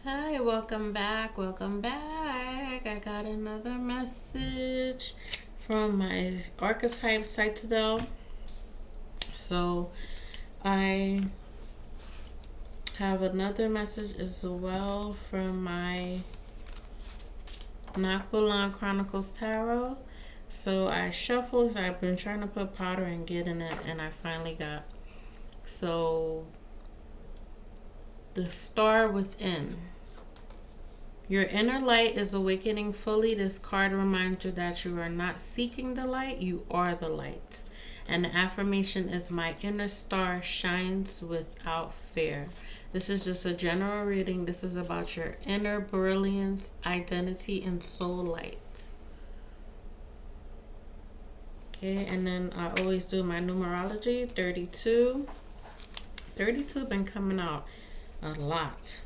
Hi, welcome back. Welcome back. I got another message from my archetype Citadel. So I have another message as well from my Nakbulan Chronicles Tarot. So I shuffled. I've been trying to put powder and get in it, and I finally got. So the star within. Your inner light is awakening fully. This card reminds you that you are not seeking the light, you are the light. And the affirmation is my inner star shines without fear. This is just a general reading. This is about your inner brilliance, identity, and soul light. Okay, and then I always do my numerology 32. 32 been coming out a lot,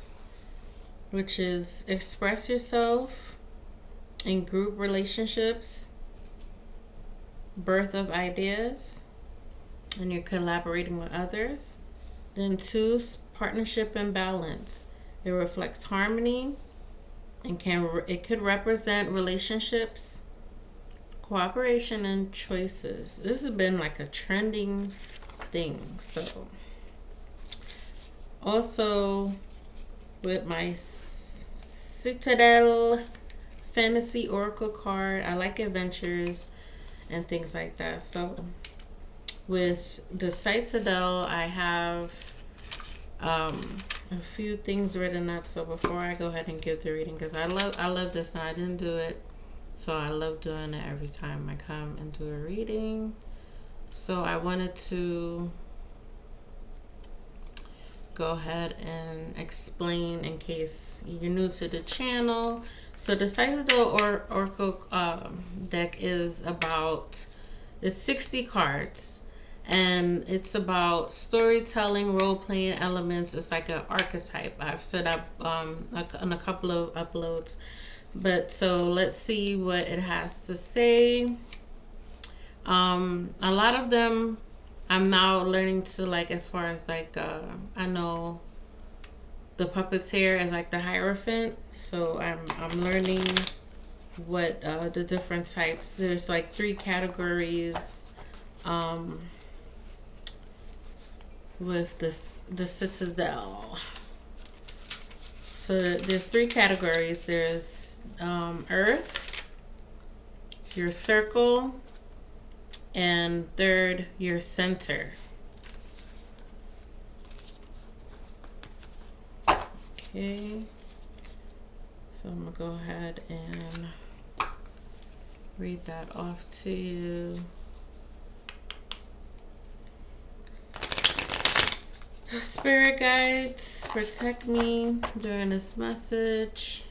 which is express yourself in group relationships, birth of ideas, and you're collaborating with others. Then two, partnership and balance. It reflects harmony and it could represent relationships, cooperation, and choices. This has been like a trending thing. So also with my Citadel Fantasy Oracle card, I like adventures and things like that. So with the Citadel, I have a few things written up. So before I go ahead and give the reading, because I love this, and I didn't do it, so I love doing it every time I come and do a reading. So I wanted to go ahead and explain in case you're new to the channel. So the Citadel Oracle deck is about, it's 60 cards, and it's about storytelling, role-playing elements. It's like an archetype. I've set up on a couple of uploads, but so let's see what it has to say. A lot of them I'm now learning to, like, as far as like I know the puppeteer is like the Hierophant, so I'm learning what the different types. There's like 3 categories with this the Citadel. So there's 3 categories. There's Earth, your circle, and third, your center. Okay, so I'm gonna go ahead and read that off to you. Spirit guides, protect me during this message.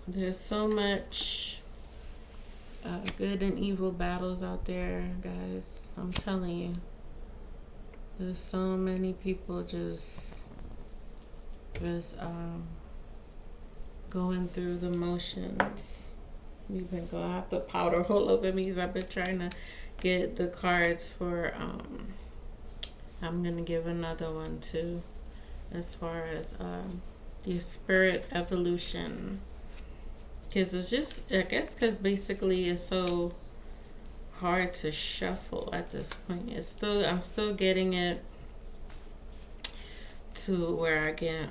There's so much good and evil battles out there, guys. I'm telling you. There's so many people just going through the motions. You've been going to have to powder all over me because I've been trying to get the cards for I'm gonna give another one too, as far as your spirit evolution, because it's just, I guess, because basically it's so hard to shuffle at this point. I'm still getting it to where I can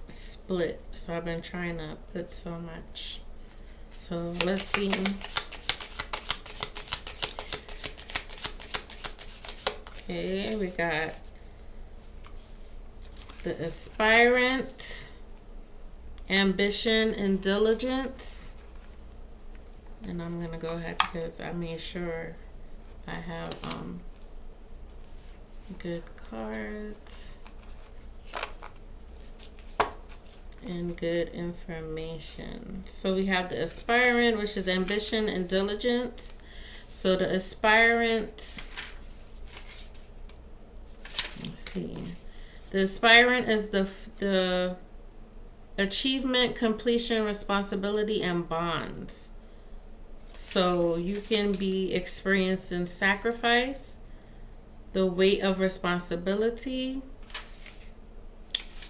split. So I've been trying to put so much. So let's see. Okay, we got the aspirant, ambition, and diligence. And I'm gonna go ahead because I made sure I have good cards and good information. So we have the aspirant, which is ambition and diligence. So the aspirant, let's see, the aspirant is the achievement, completion, responsibility, and bonds. So you can be experiencing sacrifice, the weight of responsibility,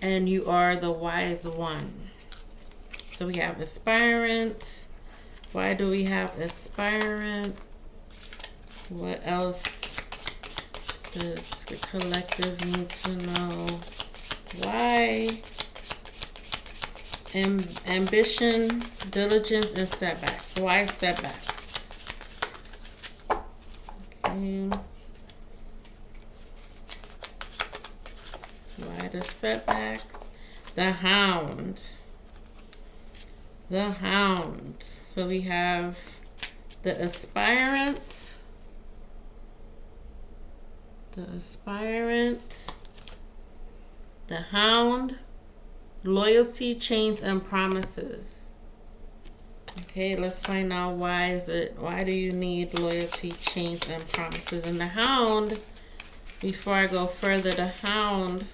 and you are the wise one. So we have aspirant. Why do we have aspirant? What else does the collective need to know? Why? Ambition, diligence, and setbacks. Why setbacks? Okay. Why the setbacks? The Hound. The Hound. So we have the aspirant. The aspirant. The Hound. Loyalty, chains, and promises. Okay, let's find out why do you need loyalty, chains, and promises? And the Hound, before I go further, the Hound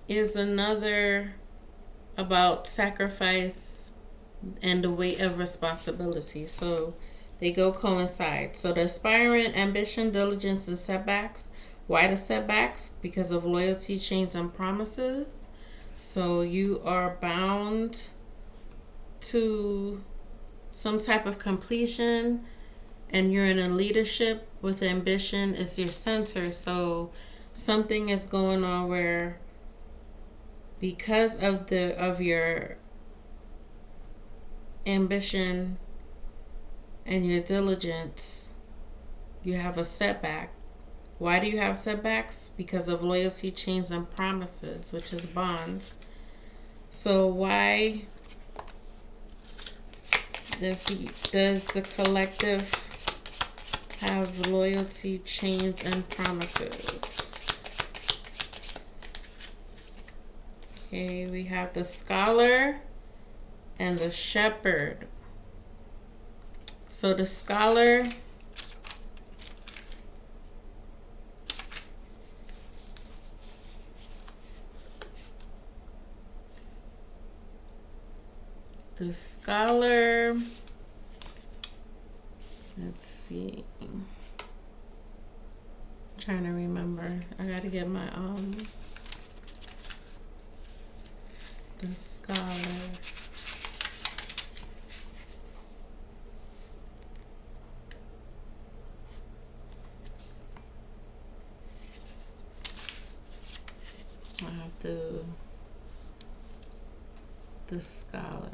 is another about sacrifice and the weight of responsibility. So they go coincide. So the aspirant, ambition, diligence, and setbacks. Why the setbacks? Because of loyalty, chains, and promises. So you are bound to some type of completion, and you're in a leadership with ambition is your center. So something is going on where because of your ambition and your diligence, you have a setback. Why do you have setbacks? Because of loyalty, chains, and promises, which is bonds. So why does the collective have loyalty, chains, and promises? Okay, we have the scholar and the shepherd. So the scholar let's see. I'm trying to remember. I gotta get my the scholar. I have to the scholar.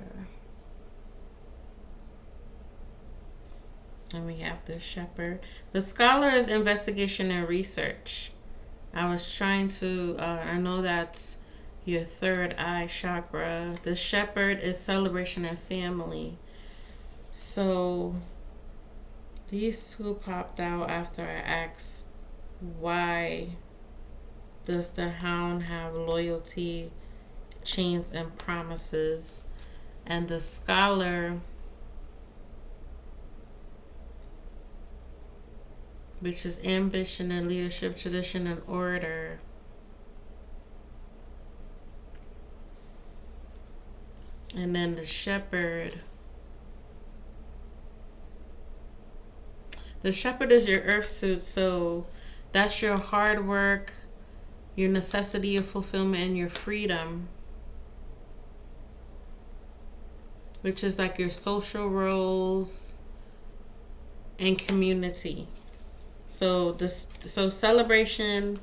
And we have the shepherd. The scholar is investigation and research. I was trying to, I know that's your third eye chakra. The shepherd is celebration and family. So these two popped out after I asked, why does the Hound have loyalty, chains, and promises? And the scholar, which is ambition and leadership, tradition and order. And then the shepherd. The shepherd is your earth suit, so that's your hard work, your necessity of fulfillment, and your freedom, which is like your social roles and community. So celebration,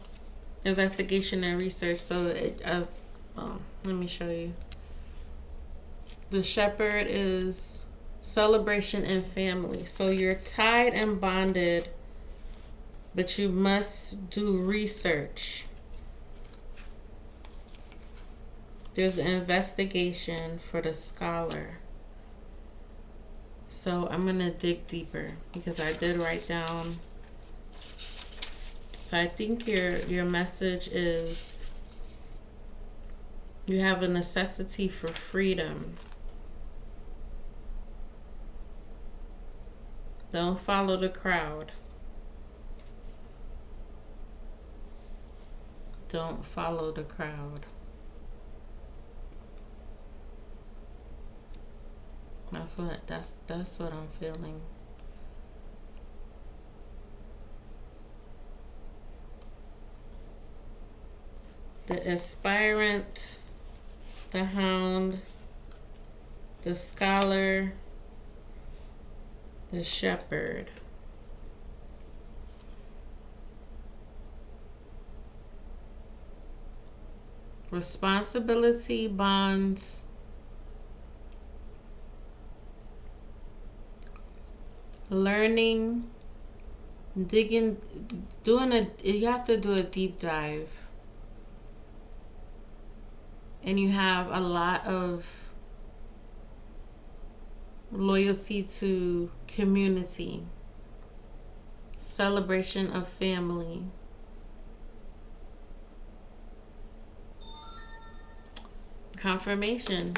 investigation, and research. So let me show you. The shepherd is celebration and family. So you're tied and bonded, but you must do research. There's an investigation for the scholar. So I'm going to dig deeper because I did write down. So I think your message is you have a necessity for freedom. Don't follow the crowd. Don't follow the crowd. That's what I'm feeling. The aspirant, the hound, the scholar, the shepherd. Responsibility, bonds, learning, digging, you have to do a deep dive. And you have a lot of loyalty to community, celebration of family. Confirmation.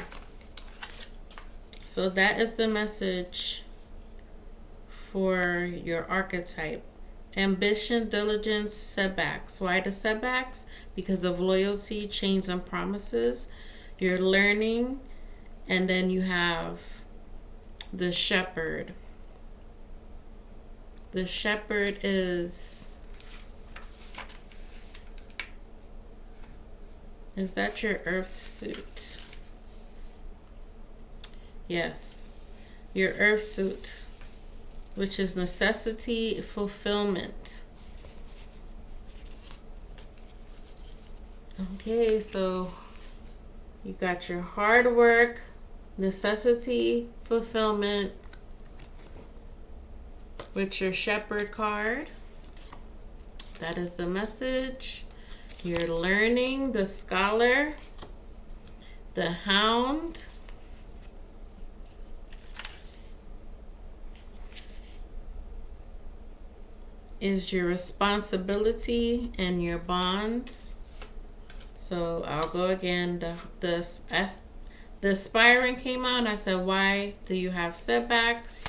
So that is the message for your archetype. Ambition, diligence, setbacks. Why the setbacks? Because of loyalty, chains, and promises. You're learning, and then you have the shepherd. The shepherd is that your earth suit? Yes, your earth suit, which is necessity, fulfillment. Okay, so you got your hard work, necessity, fulfillment with your shepherd card. That is the message. You're learning, the scholar, the hound, is your responsibility and your bonds. So I'll go again. The aspiring came out. I said, why do you have setbacks?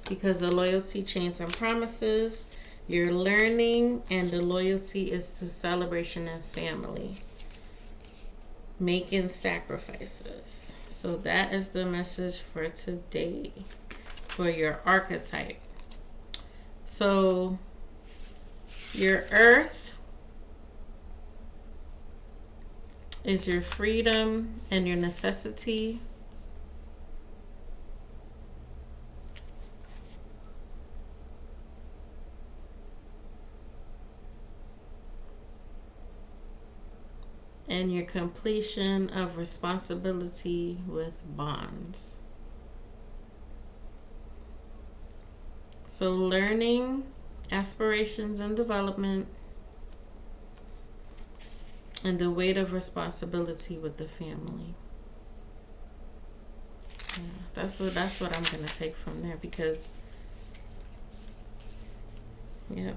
Because of loyalty, chains, and promises. You're learning, and the loyalty is to celebration and family. Making sacrifices. So that is the message for today for your archetype. So your earth is your freedom and your necessity. And your completion of responsibility with bonds. So learning, aspirations, and development, and the weight of responsibility with the family. Yeah, that's what I'm gonna take from there, because yeah.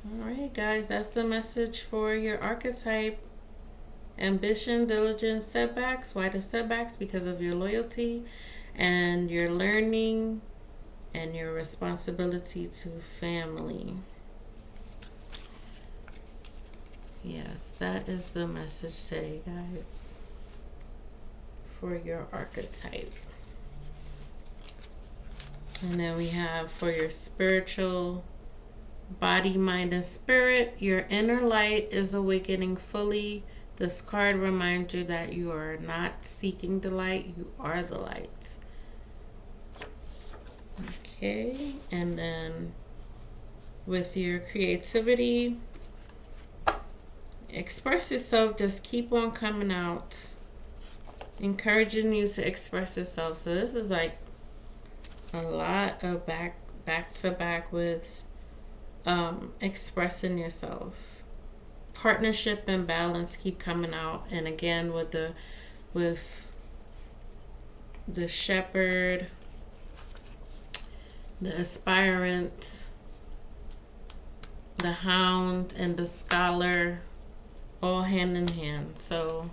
All right, guys, that's the message for your archetype. Ambition, diligence, setbacks. Why the setbacks? Because of your loyalty and your learning and your responsibility to family. Yes, that is the message today, guys, for your archetype. And then we have for your spiritual body, mind, and spirit, your inner light is awakening fully. This card reminds you that you are not seeking the light, you are the light. Okay, and then with your creativity, express yourself, just keep on coming out, encouraging you to express yourself. So this is like a lot of back to back with expressing yourself. Partnership and balance keep coming out, and again with the shepherd, the aspirant, the hound, and the scholar, all hand in hand. So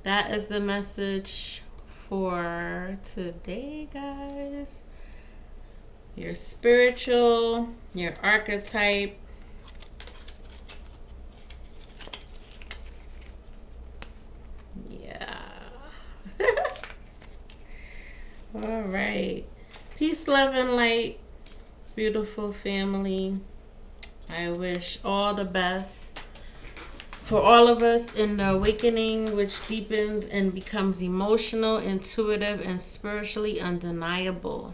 that is the message for today, guys. your spiritual, your archetype. Yeah. All right. Peace, love, and light, beautiful family. I wish all the best for all of us in the awakening, which deepens and becomes emotional, intuitive, and spiritually undeniable.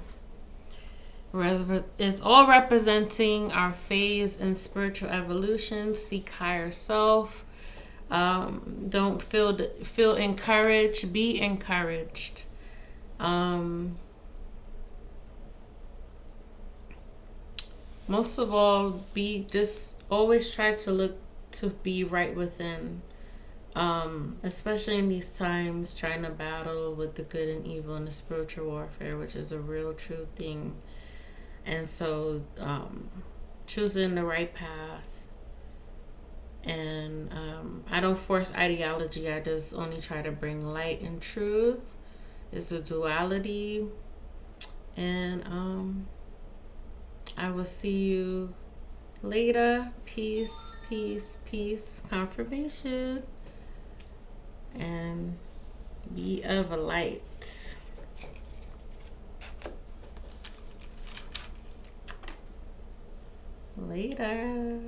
It's all representing our phase in spiritual evolution. Seek higher self. Don't feel encouraged. Be encouraged. Most of all, just always try to look to be right within. Especially in these times, trying to battle with the good and evil and the spiritual warfare, which is a real true thing. And so, choosing the right path. And I don't force ideology. I just only try to bring light and truth. It's a duality. And I will see you later. Peace, peace, peace. Confirmation. And be of a light. Later.